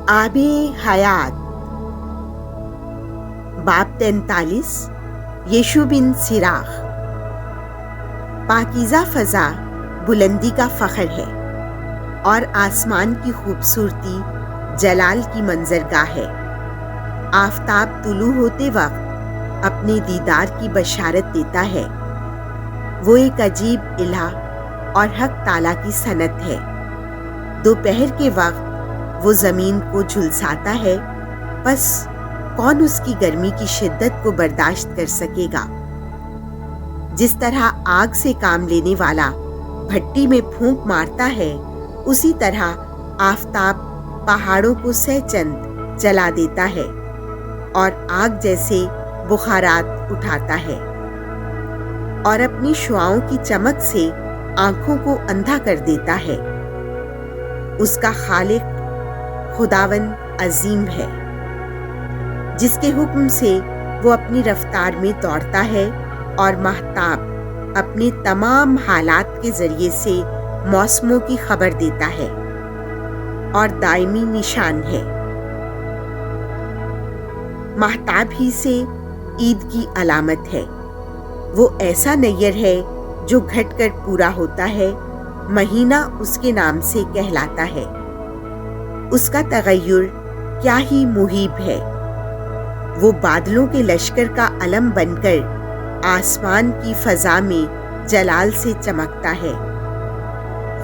आब हयात बाब 43 यीशु बिन सिराख। पाकीज़ा फ़ज़ा बुलंदी का फ़ख्र है और आसमान की खूबसूरती जलाल की मंजरगाह है। आफ़ताब तुलू होते वक्त अपने दीदार की बशारत देता है। वो एक अजीब इल्हा और हक ताला की सनत है। दोपहर के वक्त वो ज़मीन को झुलसाता है, बस कौन उसकी गर्मी की शिद्दत को बर्दाश्त कर सकेगा। जिस तरह आग से काम लेने वाला भट्टी में फूंक मारता है, उसी तरह आफ़ताब पहाड़ों को सहचंद जला देता है और आग जैसे बुखारात उठाता है और अपनी शुआओं की चमक से आंखों को अंधा कर देता है। उसका खालिक खुदावंद अजीम है, जिसके हुक्म से वो अपनी रफ्तार में दौड़ता है और महताब अपने तमाम हालात के जरिए से मौसमों की खबर देता है और दायमी निशान है। महताब ही से ईद की अलामत है। वो ऐसा नैयर है जो घटकर पूरा होता है, महीना उसके नाम से कहलाता है। उसका तगय्युर क्या ही मुहीब है। वो बादलों के लश्कर का अलम बनकर आसमान की फजा में जलाल से चमकता है।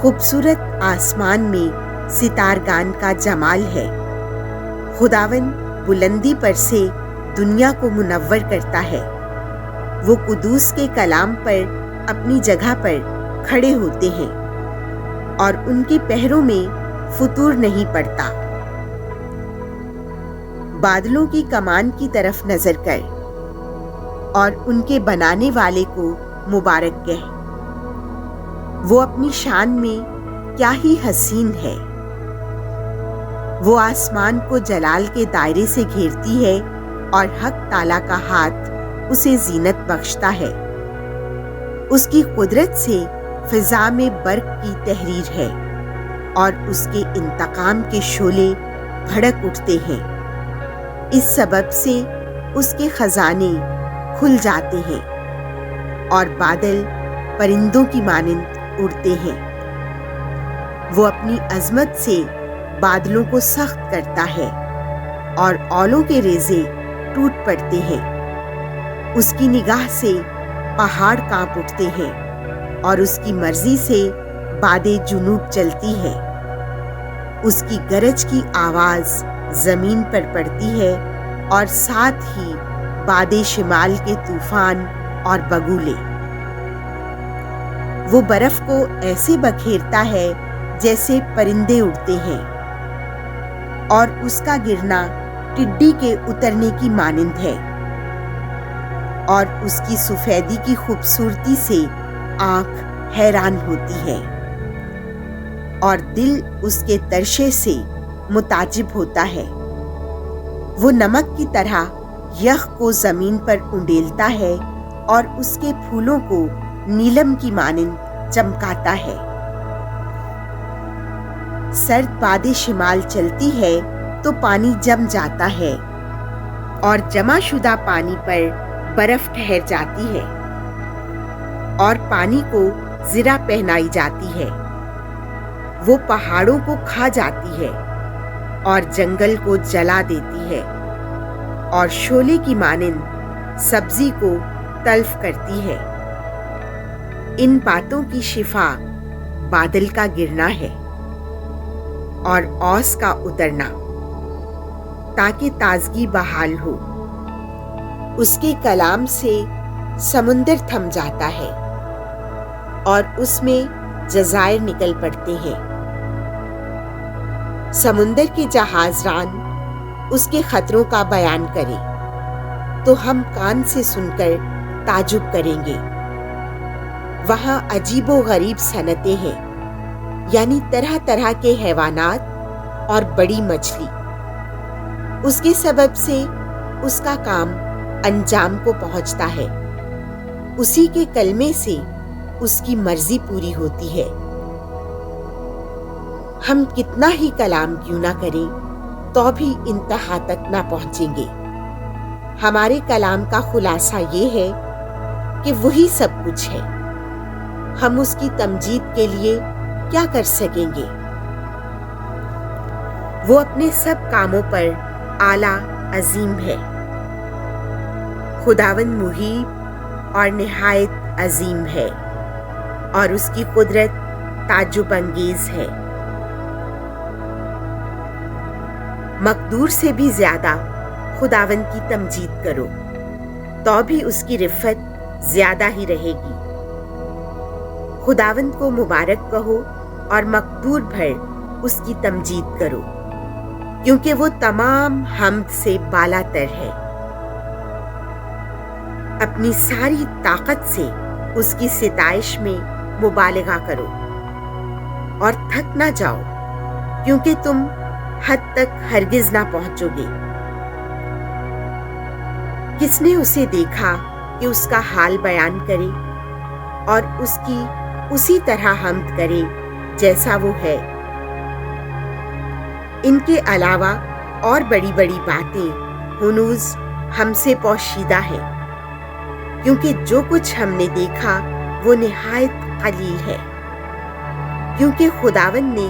खूबसूरत आसमान में सितारगान का जमाल है। खुदावन बुलंदी पर से दुनिया को मुनव्वर करता है। वो कुदूस के कलाम पर अपनी जगह पर खड़े होते हैं और उनके पहरों में फुतूर नहीं पड़ता। बादलों की कमान की तरफ नजर कर और उनके बनाने वाले को मुबारक कह। वो अपनी शान में क्या ही हसीन है। वो आसमान को जलाल के दायरे से घेरती है और हक ताला का हाथ उसे जीनत बख्शता है। उसकी कुदरत से फिजा में बर्क की तहरीर है और उसके इंतकाम के शोले भड़क उठते हैं। इस सबब से उसके खजाने खुल जाते हैं और बादल परिंदों की मानिंद उड़ते हैं। वो अपनी अजमत से बादलों को सख्त करता है और औलों के रेजे टूट पड़ते हैं। उसकी निगाह से पहाड़ कांप उठते हैं और उसकी मर्जी से बादे जुनूब चलती है। उसकी गरज की आवाज जमीन पर पड़ती है और साथ ही बादे शिमाल के तूफान और बगुले। वो बर्फ को ऐसे बखेरता है जैसे परिंदे उड़ते हैं और उसका गिरना टिड्डी के उतरने की मानिंद है और उसकी सफेदी की खूबसूरती से आंख हैरान होती है और दिल उसके तरशे से मुताजिब होता है। वो नमक की तरह यख को जमीन पर उंडेलता है और उसके फूलों को नीलम की मानिंद चमकाता है। सर्द बादे शिमाल चलती है तो पानी जम जाता है और जमाशुदा पानी पर बर्फ ठहर जाती है और पानी को ज़िरा पहनाई जाती है। वो पहाड़ों को खा जाती है और जंगल को जला देती है और शोले की मानिंद सब्जी को तल्फ करती है। इन बातों की शिफा बादल का गिरना है और औस का उतरना, ताकि ताजगी बहाल हो। उसके कलाम से समुंदर थम जाता है और उसमें जज़ायर निकल पड़ते हैं। समुंदर के जहाजरान उसके खतरों का बयान करें तो हम कान से सुनकर ताजुब करेंगे। वहां अजीबो गरीब सनतें हैं, यानी तरह तरह के हैवानात और बड़ी मछली। उसके सबब से उसका काम अंजाम को पहुंचता है। उसी के कलमे से उसकी मर्जी पूरी होती है। हम कितना ही कलाम क्यों ना करें, तो भी इंतहा तक ना पहुंचेंगे। हमारे कलाम का खुलासा ये है कि वही सब कुछ है। हम उसकी तमजीद के लिए क्या कर सकेंगे? वो अपने सब कामों पर आला अजीम है। खुदावंद मुहीब और निहायत अजीम है और उसकी कुदरत ताज्जुब अंगेज है। मकदूर से भी ज्यादा खुदावंद की तमजीद करो तो भी उसकी रिफ़त ज्यादा ही रहेगी। खुदावंद को मुबारक कहो और मकदूर भर उसकी तमजीद करो, क्योंकि वो तमाम हम्द से बालातर है। अपनी सारी ताकत से उसकी सिताइश में मुबालगा करो और थक ना जाओ, क्योंकि तुम हद तक हरगिज ना पहुंचोगे। किसने उसे देखा कि उसका हाल बयान करे और उसकी उसी तरह हम्द करे जैसा वो है। इनके अलावा और बड़ी बड़ी बातें हुनूज हमसे पोशीदा है, क्योंकि जो कुछ हमने देखा वो निहायत कलील है। क्योंकि खुदावंद ने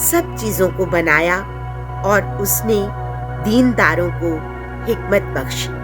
सब चीजों को बनाया और उसने दीनदारों को हिकमत बख्शी।